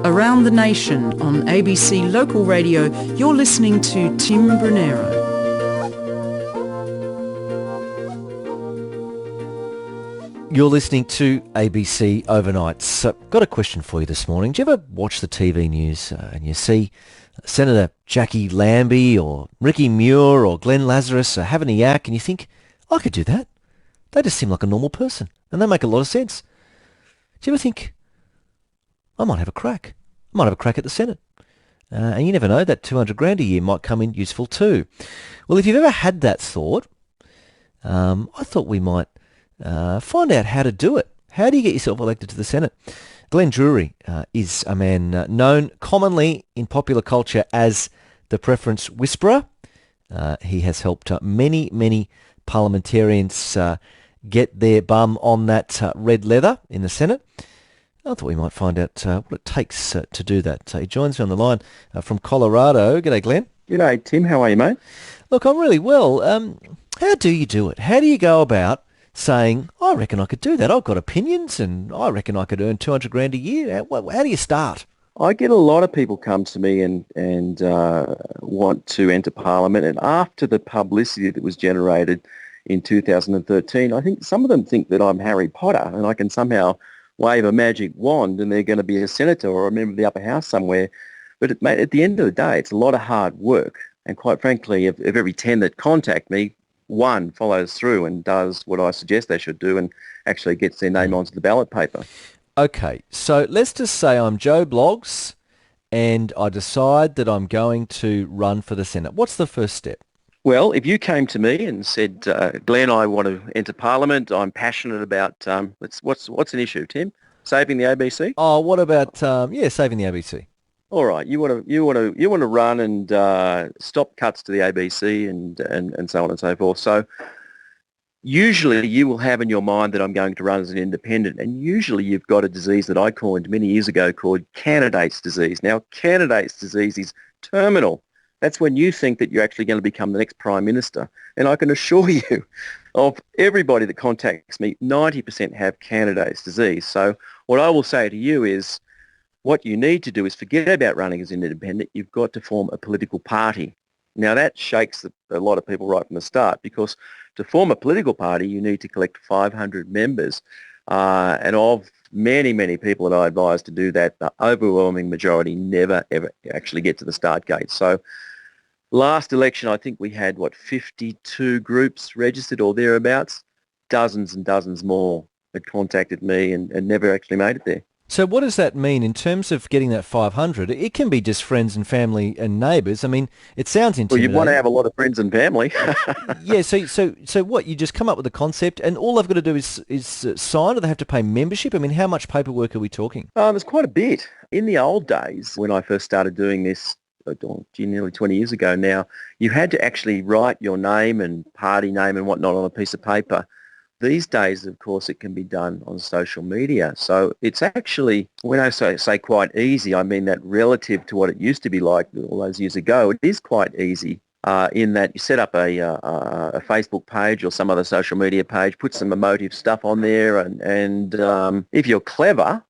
Around the nation on ABC Local Radio, you're listening to Tim Brunero. You're listening to ABC Overnights. Got a question for you this morning. Do you ever watch the TV news and you see Senator Jackie Lambie or Ricky Muir or Glenn Lazarus having a yak and you think, I could do that? They just seem like a normal person and they make a lot of sense. Do you ever think, I might have a crack? I might have a crack at the Senate. And you never know, that 200 grand a year might come in useful too. Well, if you've ever had that thought, I thought we might find out how to do it. How do you get yourself elected to the Senate? Glenn Druery is a man known commonly in popular culture as the preference whisperer. He has helped many parliamentarians get their bum on that red leather in the Senate. I thought we might find out what it takes to do that. He joins me on the line from Colorado. G'day, Glenn. G'day, Tim. How are you, mate? Look, I'm really well. How do you do it? How do you go about saying, I reckon I could do that. I've got opinions and I reckon I could earn 200 grand a year. How do you start? I get a lot of people come to me and want to enter Parliament, and after the publicity that was generated in 2013, I think some of them think that I'm Harry Potter and I can somehow wave a magic wand and they're going to be a senator or a member of the upper house somewhere. But mate, at the end of the day, it's a lot of hard work. And quite frankly, of every 10 that contact me, one follows through and does what I suggest they should do and actually gets their name onto the ballot paper. Okay, so let's just say I'm Joe Bloggs and I decide that I'm going to run for the Senate. What's the first step? Well, if you came to me and said, Glenn, I want to enter Parliament, I'm passionate about, what's an issue, Tim? Saving the ABC? Oh, what about, saving the ABC? All right, you want to run and stop cuts to the ABC and so on and so forth. So usually you will have in your mind that I'm going to run as an independent, and usually you've got a disease that I coined many years ago called candidate's disease. Now, candidate's disease is terminal. That's when you think that you're actually going to become the next Prime Minister. And I can assure you, of everybody that contacts me, 90% have candidate's disease. So what I will say to you is, what you need to do is forget about running as an independent. You've got to form a political party. Now, that shakes a lot of people right from the start, because to form a political party, you need to collect 500 members. And of many people that I advise to do that, the overwhelming majority never, ever actually get to the start gate. So last election, I think we had, 52 groups registered or thereabouts. Dozens and dozens more that contacted me and never actually made it there. So what does that mean in terms of getting that 500? It can be just friends and family and neighbours. I mean, it sounds intimidating. Well, you'd want to have a lot of friends and family. Yeah, so what? You just come up with a concept and all they've got to do is sign, or they have to pay membership? I mean, how much paperwork are we talking? There's quite a bit. In the old days, when I first started doing this, nearly 20 years ago now, you had to actually write your name and party name and whatnot on a piece of paper. These days, of course, it can be done on social media. So it's actually, when I say quite easy, I mean that relative to what it used to be like all those years ago, it is quite easy in that you set up a Facebook page or some other social media page, put some emotive stuff on there, and if you're clever,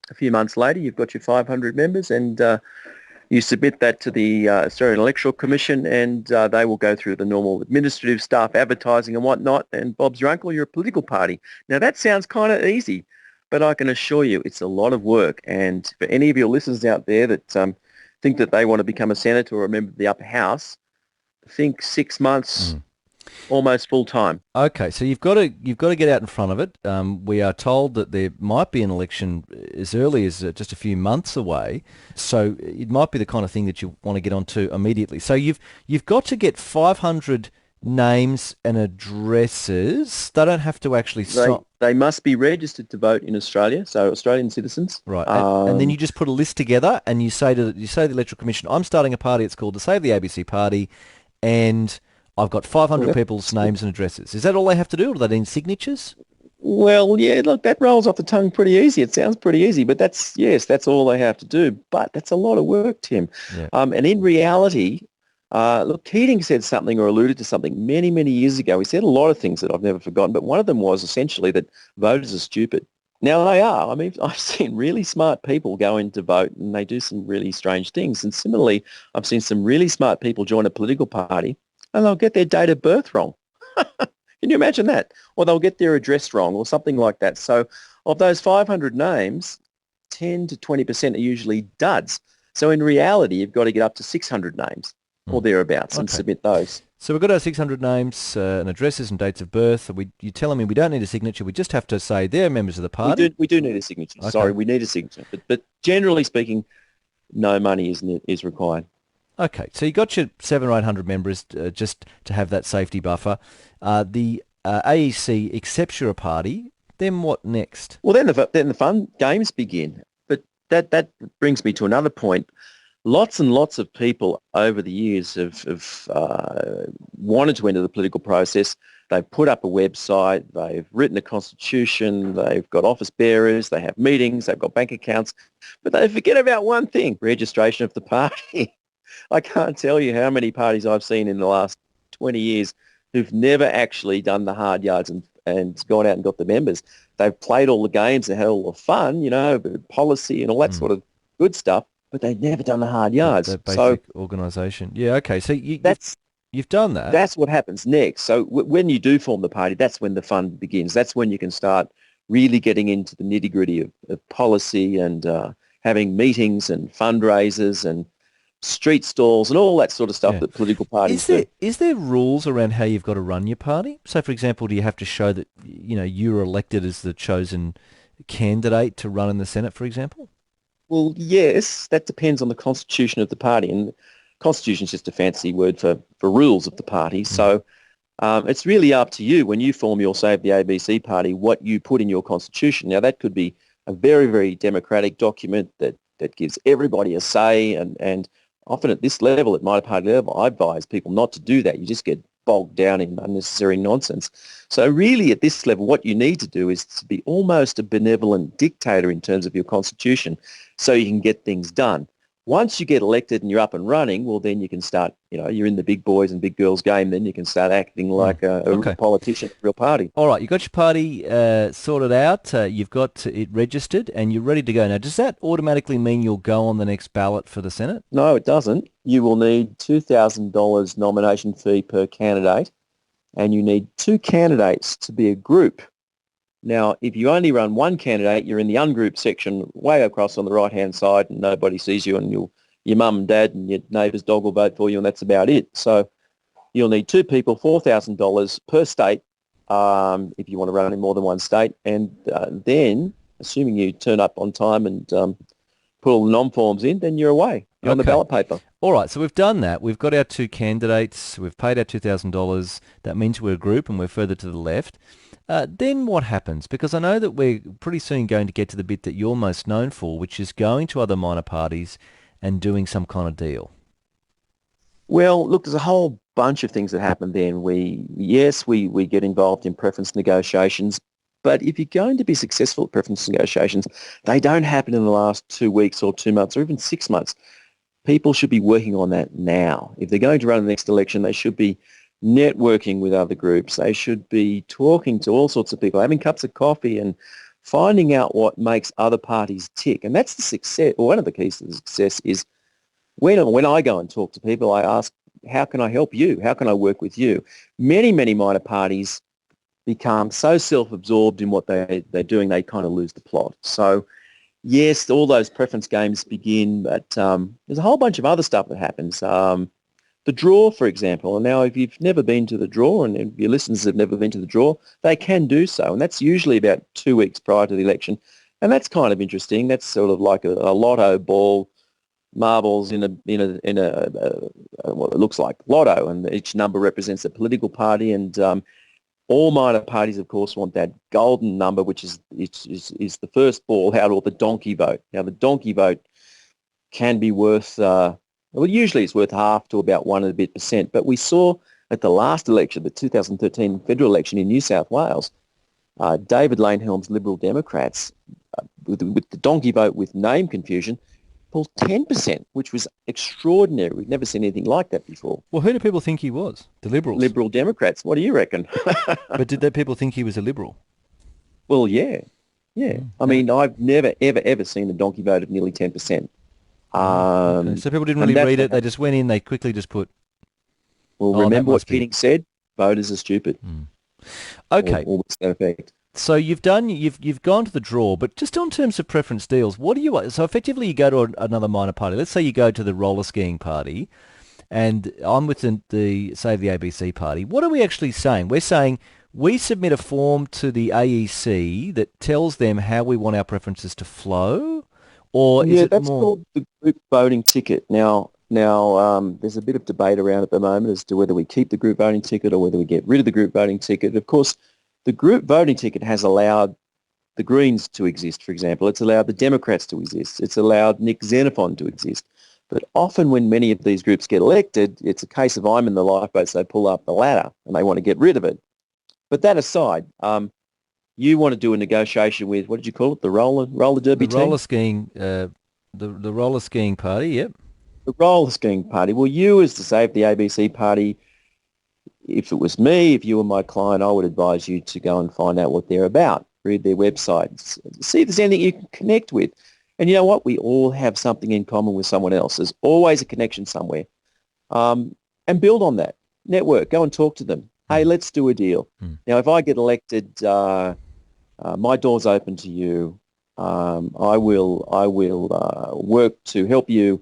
a few months later, you've got your 500 members, and you submit that to the Australian Electoral Commission, and they will go through the normal administrative stuff, advertising and whatnot, and Bob's your uncle, you're a political party. Now, that sounds kind of easy, but I can assure you it's a lot of work. And for any of your listeners out there that think that they want to become a senator or a member of the upper house, think 6 months, almost full time. Okay, so you've got to get out in front of it. We are told that there might be an election as early as just a few months away, so it might be the kind of thing that you want to get onto immediately. So you've got to get 500 names and addresses. They don't have to actually They must be registered to vote in Australia, so Australian citizens. Right, and then you just put a list together, and you say to the Electoral Commission, I'm starting a party. It's called the Save the ABC Party, and I've got 500 people's names and addresses. Is that all they have to do, or do they need signatures? Well, yeah, look, that rolls off the tongue pretty easy. It sounds pretty easy, but that's all they have to do. But that's a lot of work, Tim. Yeah. And in reality, look, Keating said something or alluded to something many years ago. He said a lot of things that I've never forgotten, but one of them was essentially that voters are stupid. Now they are. I mean, I've seen really smart people go in to vote and they do some really strange things. And similarly, I've seen some really smart people join a political party and they'll get their date of birth wrong. Can you imagine that? Or they'll get their address wrong or something like that. So of those 500 names, 10 to 20% are usually duds. So in reality, you've got to get up to 600 names or thereabouts and Okay. submit those. So we've got our 600 names and addresses and dates of birth. You're telling me we don't need a signature. We just have to say they're members of the party. We do need a signature. Okay. Sorry, we need a signature. But generally speaking, no money is required. Okay. So you got your 700 or 800 members just to have that safety buffer. The AEC accepts you're a party. Then what next? Well, then the fun games begin. But that brings me to another point. Lots and lots of people over the years have wanted to enter the political process. They've put up a website, they've written a constitution, they've got office bearers, they have meetings, they've got bank accounts, but they forget about one thing, registration of the party. I can't tell you how many parties I've seen in the last 20 years who've never actually done the hard yards and gone out and got the members. They've played all the games and had all the fun, policy and all that sort of good stuff, but they've never done the hard yards. The So basic organisation. Yeah, okay. So that's you've done that. that's what happens next. So when you do form the party, that's when the fun begins. That's when you can start really getting into the nitty-gritty of policy and having meetings and fundraisers and street stalls and all that sort of stuff Yeah. that political parties do. Is there rules around how you've got to run your party? So, for example, do you have to show that you were elected as the chosen candidate to run in the Senate, for example? Well, yes, that depends on the constitution of the party, and constitution is just a fancy word for rules of the party. So it's really up to you when you form your Save the ABC party what you put in your constitution. Now, that could be a very, very democratic document that gives everybody a say, and often at this level, at my party level, I advise people not to do that. You just get bogged down in unnecessary nonsense. So really at this level, what you need to do is to be almost a benevolent dictator in terms of your constitution so you can get things done. Once you get elected and you're up and running, well, then you can start, you're in the big boys and big girls game, then you can start acting like a Okay. real politician, a real party. All right, you got your party sorted out, you've got it registered, and you're ready to go. Now, does that automatically mean you'll go on the next ballot for the Senate? No, it doesn't. You will need $2,000 nomination fee per candidate, and you need two candidates to be a group. Now, if you only run one candidate, you're in the ungroup section way across on the right-hand side and nobody sees you and your mum and dad and your neighbour's dog will vote for you and that's about it. So you'll need two people, $4,000 per state if you want to run in more than one state. And then, assuming you turn up on time and put all the nom forms in, then you're away. You're on the Okay. ballot paper. All right, so we've done that. We've got our two candidates. We've paid our $2,000. That means we're a group and we're further to the left. Then what happens? Because I know that we're pretty soon going to get to the bit that you're most known for, which is going to other minor parties and doing some kind of deal. Well, look, there's a whole bunch of things that happen then. We get involved in preference negotiations, but if you're going to be successful at preference negotiations, they don't happen in the last 2 weeks or 2 months or even 6 months. People should be working on that now. If they're going to run the next election, they should be networking with other groups. They should be talking to all sorts of people, having cups of coffee and finding out what makes other parties tick. And that's the success, or one of the keys to the success is when I go and talk to people, I ask, how can I help you? How can I work with you? Many, many minor parties become so self-absorbed in what they're doing, they kind of lose the plot. So yes, all those preference games begin, but there's a whole bunch of other stuff that happens. The draw, for example, and now if you've never been to the draw and if your listeners have never been to the draw, they can do so, and that's usually about 2 weeks prior to the election, and that's kind of interesting. That's sort of like a lotto ball, marbles in a what it looks like lotto, and each number represents a political party, and all minor parties, of course, want that golden number, which is the first ball out, or the donkey vote. Now, the donkey vote can be worth, well, usually it's worth half to about 1 and a bit percent. But we saw at the last election, the 2013 federal election in New South Wales, David Lanehelm's Liberal Democrats, with the donkey vote with name confusion, pulled 10%, which was extraordinary. We've never seen anything like that before. Well, who do people think he was? The Liberals? Liberal Democrats. What do you reckon? But did people think he was a Liberal? Well, yeah. Yeah. I mean, I've never, ever, ever seen a donkey vote of nearly 10%. Okay. So people didn't really read it. They just went in. They quickly just put. Well, Oh, remember what Keating said? Voters are stupid. Okay. Or to that effect. So you've gone to the draw, but just in terms of preference deals, what do you? So effectively, you go to another minor party. Let's say you go to the roller skiing party, and I'm with say the ABC party. What are we actually saying? We're saying we submit a form to the AEC that tells them how we want our preferences to flow, or is it that's more? called the group voting ticket. Now, there's a bit of debate around at the moment as to whether we keep the group voting ticket or whether we get rid of the group voting ticket. Of course, the group voting ticket has allowed the Greens to exist, for example. It's allowed the Democrats to exist. It's allowed Nick Xenophon to exist. But often when many of these groups get elected, it's a case of I'm in the lifeboat, so they pull up the ladder and they want to get rid of it. But that aside, you want to do a negotiation with, what did you call it, the roller derby team? Roller skiing, the roller skiing party, yep. The roller skiing party. Well, you as the Save the ABC party, if it was me, if you were my client, I would advise you to go and find out what they're about. Read their website. See if there's anything you can connect with. And you know what? We all have something in common with someone else. There's always a connection somewhere. And build on that. Network. Go and talk to them. Hey, let's do a deal. Now, if I get elected, my door's open to you. I will work to help you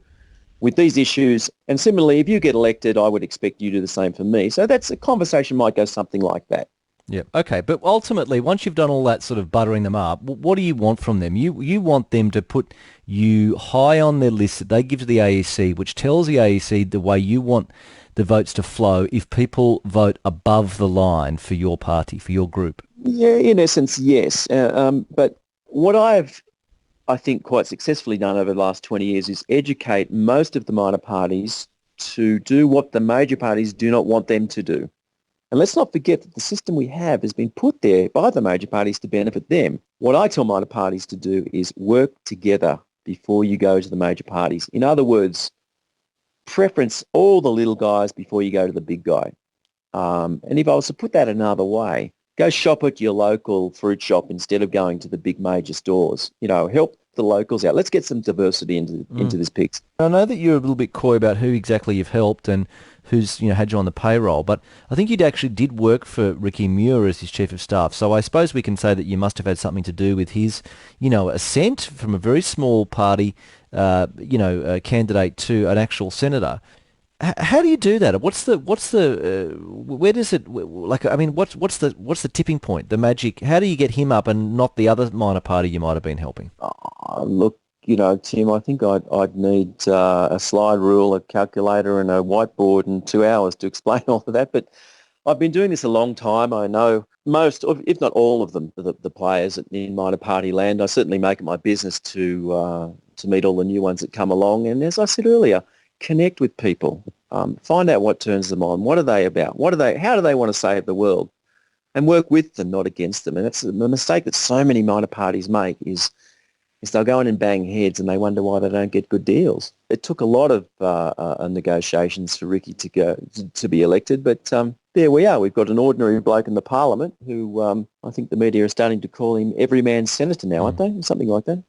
with these issues. And similarly, if you get elected, I would expect you to do the same for me. So that's a conversation might go something like that. Yeah. Okay. But ultimately, once you've done all that sort of buttering them up, what do you want from them? You want them to put you high on their list that they give to the AEC, which tells the AEC the way you want the votes to flow if people vote above the line for your party, for your group. Yeah, in essence, yes. But what I think, quite successfully done over the last 20 years is educate most of the minor parties to do what the major parties do not want them to do. And let's not forget that the system we have has been put there by the major parties to benefit them. What I tell minor parties to do is work together before you go to the major parties. In other words, preference all the little guys before you go to the big guy. And if I was to put that another way, go shop at your local fruit shop instead of going to the big major stores. You know, help the locals out. Let's get some diversity into this piece. I know that you're a little bit coy about who exactly you've helped and who's had you on the payroll, but I think you actually did work for Ricky Muir as his chief of staff. So I suppose we can say that you must have had something to do with his, ascent from a very small party, a candidate to an actual senator. How do you do that? What's the where does it like? I mean, what's the tipping point? The magic. How do you get him up and not the other minor party you might have been helping? Look, Tim, I think I'd need a slide rule, a calculator, and a whiteboard, and 2 hours to explain all of that. But I've been doing this a long time. I know most, if not all of them, the players in minor party land. I certainly make it my business to meet all the new ones that come along. And as I said earlier, connect with people, find out what turns them on. What are they about? How do they want to save the world? And work with them, not against them. And that's the mistake that so many minor parties make is they'll go in and bang heads and they wonder why they don't get good deals. It took a lot of negotiations for Ricky to be elected, but there we are. We've got an ordinary bloke in the parliament who I think the media are starting to call him everyman senator now, aren't they? Something like that.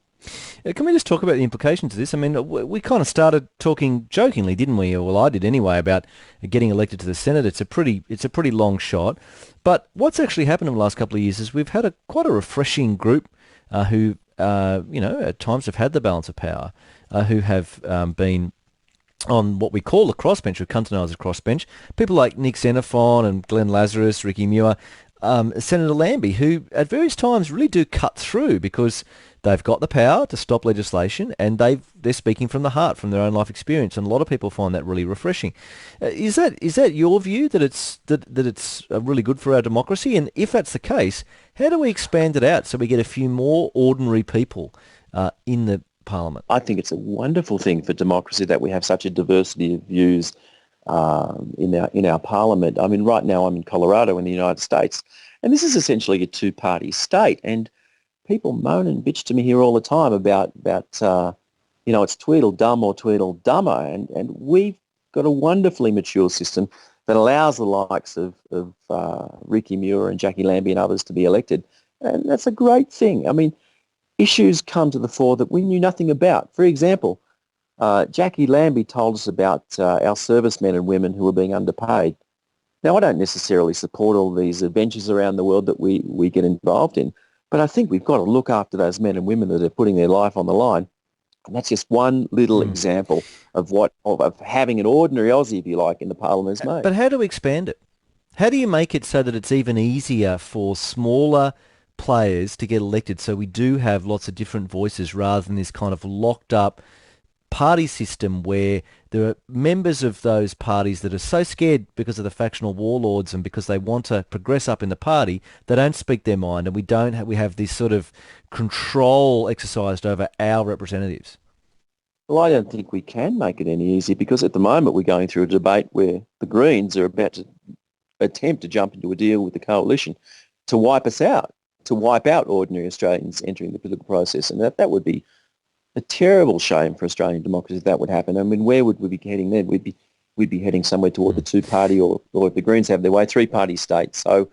Can we just talk about the implications of this? I mean, we kind of started talking jokingly, didn't we? Well, I did anyway, about getting elected to the Senate. It's a pretty long shot. But what's actually happened in the last couple of years is we've had quite a refreshing group who, at times have had the balance of power, who have been on what we call the crossbench, or Cunton as a crossbench. People like Nick Xenophon and Glenn Lazarus, Ricky Muir, Senator Lambie, who at various times really do cut through because they've got the power to stop legislation, and they're speaking from the heart, from their own life experience, and a lot of people find that really refreshing. Is that your view, that it's really good for our democracy? And if that's the case, how do we expand it out so we get a few more ordinary people in the Parliament? I think it's a wonderful thing for democracy that we have such a diversity of views in our Parliament. I mean, right now I'm in Colorado in the United States, and this is essentially a two-party state, and people moan and bitch to me here all the time about it's Tweedledum or Tweedledummer, and we've got a wonderfully mature system that allows the likes of Ricky Muir and Jackie Lambie and others to be elected, and that's a great thing. I mean, issues come to the fore that we knew nothing about. For example, Jackie Lambie told us about our servicemen and women who were being underpaid. Now, I don't necessarily support all these adventures around the world that we get involved in, but I think we've got to look after those men and women that are putting their life on the line. And that's just one little example of of having an ordinary Aussie, if you like, in the parliament has made. But how do we expand it? How do you make it so that it's even easier for smaller players to get elected so we do have lots of different voices rather than this kind of locked up party system where there are members of those parties that are so scared because of the factional warlords and because they want to progress up in the party, they don't speak their mind, and we have this sort of control exercised over our representatives? Well, I don't think we can make it any easier because at the moment we're going through a debate where the Greens are about to attempt to jump into a deal with the coalition to wipe us out, to wipe out ordinary Australians entering the political process. And that would be a terrible shame for Australian democracy if that would happen. I mean, where would we be heading then? We'd be heading somewhere toward the two-party or if the Greens have their way, three-party state. So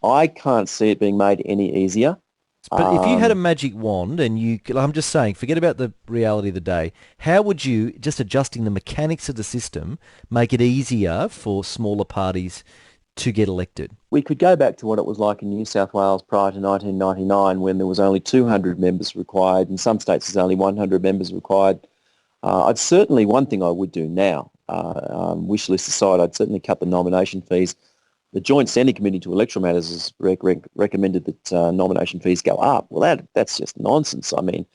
I can't see it being made any easier. But if you had a magic wand and I'm just saying, forget about the reality of the day, how would you, just adjusting the mechanics of the system, make it easier for smaller parties to get elected? We could go back to what it was like in New South Wales prior to 1999 when there was only 200 members required. In some states there's only 100 members required. One thing I would do now, wish list aside, I'd certainly cut the nomination fees. The Joint Standing Committee to Electoral Matters has recommended that nomination fees go up. Well, that's just nonsense. I mean,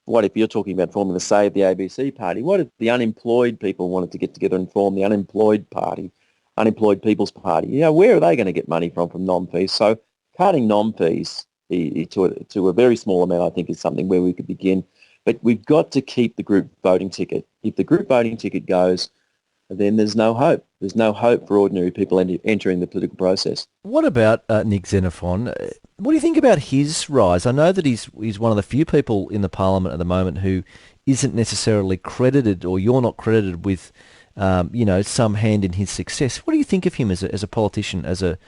what if you're talking about forming the say of the ABC party? What if the unemployed people wanted to get together and form the unemployed party, unemployed people's party? You know, where are they going to get money from nom fees? So cutting nom fees to a very small amount, I think, is something where we could begin. But we've got to keep the group voting ticket. If the group voting ticket goes, then there's no hope. There's no hope for ordinary people entering the political process. What about Nick Xenophon? What do you think about his rise? I know that he's one of the few people in the parliament at the moment who isn't necessarily credited, or you're not credited with, some hand in his success. What do you think of him as a politician, as a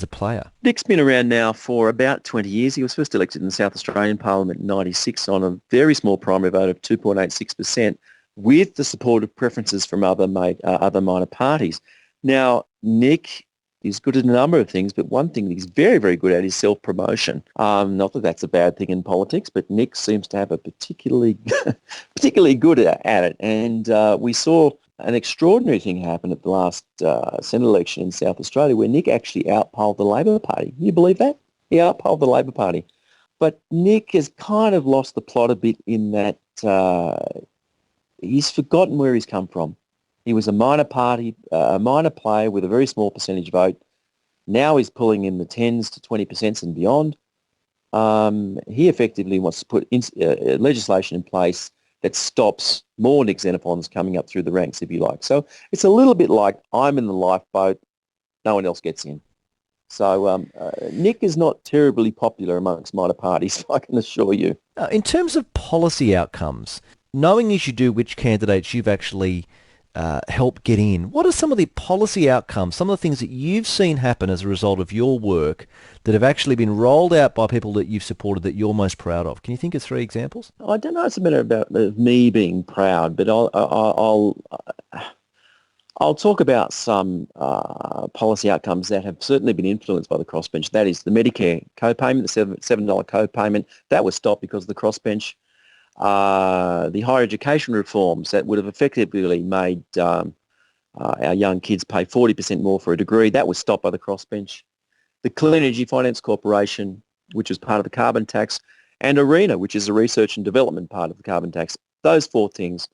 player? Nick's been around now for about 20 years. He was first elected in the South Australian Parliament in 96 on a very small primary vote of 2.86%. with the supportive preferences from other minor parties. Now, Nick is good at a number of things, but one thing that he's very, very good at is self-promotion. Not that that's a bad thing in politics, but Nick seems to have a particularly good at it. And we saw an extraordinary thing happen at the last Senate election in South Australia where Nick actually outpolled the Labor Party. Can you believe that? He outpolled the Labor Party. But Nick has kind of lost the plot a bit in that he's forgotten where he's come from. He was a minor player with a very small percentage vote. Now he's pulling in the 10s to 20% and beyond. He effectively wants to put legislation in place that stops more Nick Xenophons coming up through the ranks, if you like. So it's a little bit like I'm in the lifeboat, no one else gets in. So Nick is not terribly popular amongst minor parties, I can assure you. In terms of policy outcomes, knowing as you do which candidates you've actually helped get in, what are some of the policy outcomes, some of the things that you've seen happen as a result of your work that have actually been rolled out by people that you've supported that you're most proud of? Can you think of 3 examples? I don't know. It's a matter about me being proud, but I'll talk about some policy outcomes that have certainly been influenced by the crossbench. That is the Medicare co-payment, the $7 co-payment. That was stopped because of the crossbench. The higher education reforms that would have effectively made our young kids pay 40% more for a degree, that was stopped by the crossbench. The Clean Energy Finance Corporation, which was part of the carbon tax, and ARENA, which is the research and development part of the carbon tax. Those 4 things,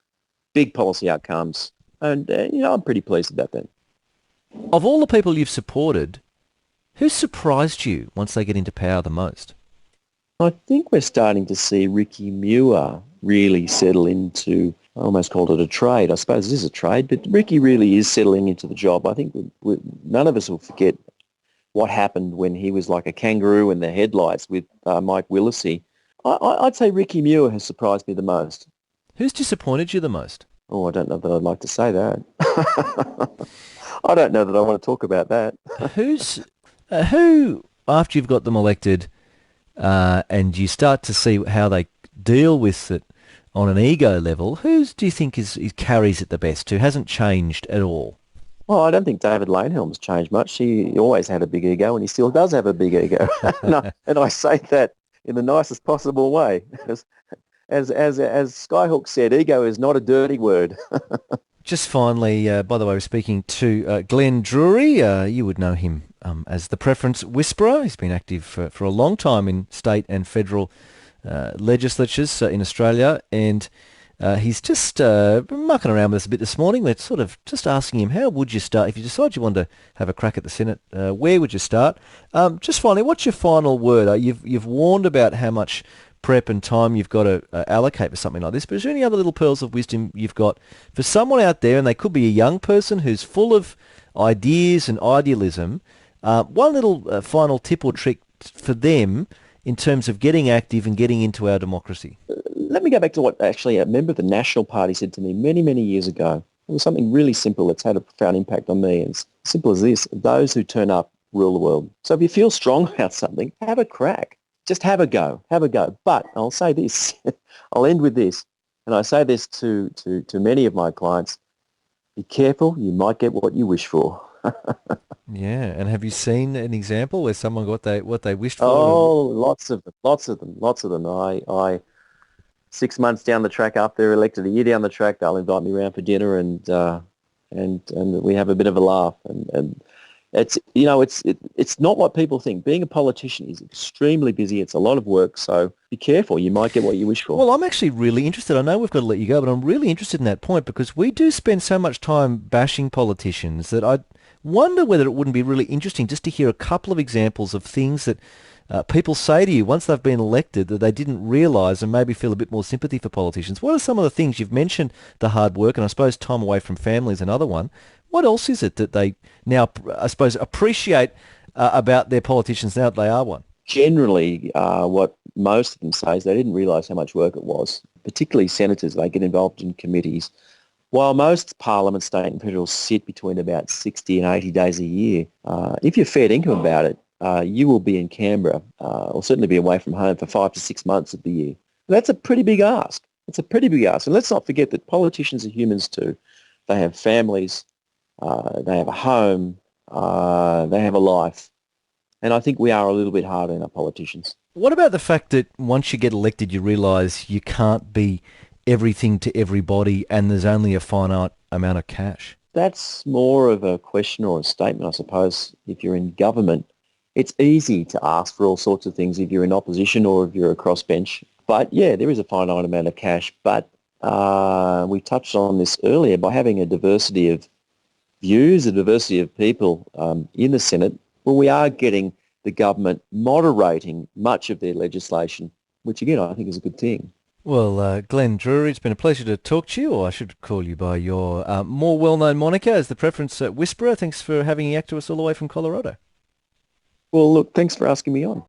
big policy outcomes, and I'm pretty pleased about that. Of all the people you've supported, who surprised you once they get into power the most? I think we're starting to see Ricky Muir really settle into, I almost called it a trade. I suppose it is a trade, but Ricky really is settling into the job. I think none of us will forget what happened when he was like a kangaroo in the headlights with Mike Willesee. I'd say Ricky Muir has surprised me the most. Who's disappointed you the most? Oh, I don't know that I'd like to say that. I don't know that I want to talk about that. Who, after you've got them elected, and you start to see how they deal with it on an ego level, who do you think is carries it the best, who hasn't changed at all? Well, I don't think David Lanehelm's changed much. He always had a big ego, and he still does have a big ego. And I say that in the nicest possible way. As Skyhook said, ego is not a dirty word. Just finally, by the way, we're speaking to Glenn Druery. You would know him as the preference whisperer. He's been active for a long time in state and federal legislatures in Australia, and he's just mucking around with us a bit this morning. We're sort of just asking him, how would you start? If you decide you wanted to have a crack at the Senate, where would you start? Just finally, what's your final word? You've warned about how much prep and time you've got to allocate for something like this, but is there any other little pearls of wisdom you've got for someone out there, and they could be a young person who's full of ideas and idealism, one little final tip or trick for them in terms of getting active and getting into our democracy? Let me go back to what actually a member of the National Party said to me many, many years ago. It was something really simple that's had a profound impact on me. It's simple as this: those who turn up rule the world. So if you feel strong about something, have a crack. Just have a go. But I'll say this, I'll end with this, and I say this to many of my clients: be careful, you might get what you wish for. Yeah, and have you seen an example where someone got what they wished for? Oh, lots of them. I 6 months down the track after they're elected, a year down the track, they'll invite me around for dinner, and we have a bit of a laugh, and it's it's not what people think. Being a politician is extremely busy. It's a lot of work, so be careful. You might get what you wish for. Well, I'm actually really interested. I know we've got to let you go, but I'm really interested in that point, because we do spend so much time bashing politicians that I wonder whether it wouldn't be really interesting just to hear a couple of examples of things that people say to you once they've been elected that they didn't realise, and maybe feel a bit more sympathy for politicians. What are some of the things you've mentioned? The hard work, and I suppose time away from family is another one. What else is it that they now, I suppose, appreciate about their politicians now that they are one? Generally, what most of them say is they didn't realise how much work it was, particularly senators. They get involved in committees. While most Parliament, state and federal sit between about 60 and 80 days a year, if you're fair income about it, you will be in Canberra, or certainly be away from home for 5 to 6 months of the year. That's a pretty big ask. It's a pretty big ask. And let's not forget that politicians are humans too. They have families, they have a home, they have a life. And I think we are a little bit harder on our politicians. What about the fact that once you get elected, you realise you can't be everything to everybody, and there's only a finite amount of cash? That's more of a question or a statement, I suppose. If you're in government, it's easy to ask for all sorts of things if you're in opposition or if you're a crossbench. But yeah, there is a finite amount of cash. But we touched on this earlier, by having a diversity of views, a diversity of people in the Senate, well, we are getting the government moderating much of their legislation, which again I think is a good thing. Well, Glenn Druery, it's been a pleasure to talk to you, or I should call you by your more well-known moniker as the preference whisperer. Thanks for having you act to us all the way from Colorado. Well, look, thanks for asking me on.